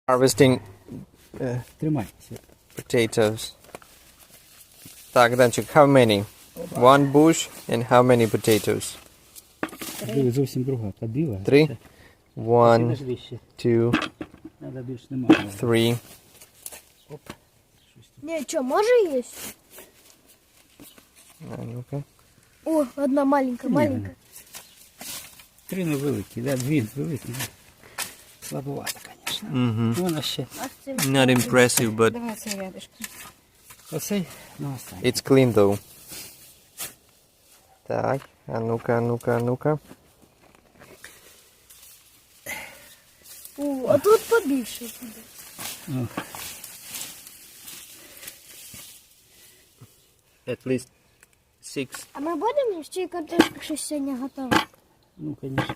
Harvesting Тримай. potatoes. Так, Данчик, how many? One bush and how many potatoes? Диви, зовсім друга. Та біла. Three? One, Підожди ще. two, Треба більш немає. three. Не, что, может есть? А ну-ка. О, одна маленькая, маленькая. Три невеликі, да, дві великі. Слабовато, звісно. Мгм. Вона ще. Not impressive, but Давай це рядышком. Оцей, ну останній. it's clean though. Так, а ну-ка, а ну-ка, а ну-ка. О, а тут побольше. At least 6. А мы будем ще картошку, що сьогодні готова? Ну, звісно.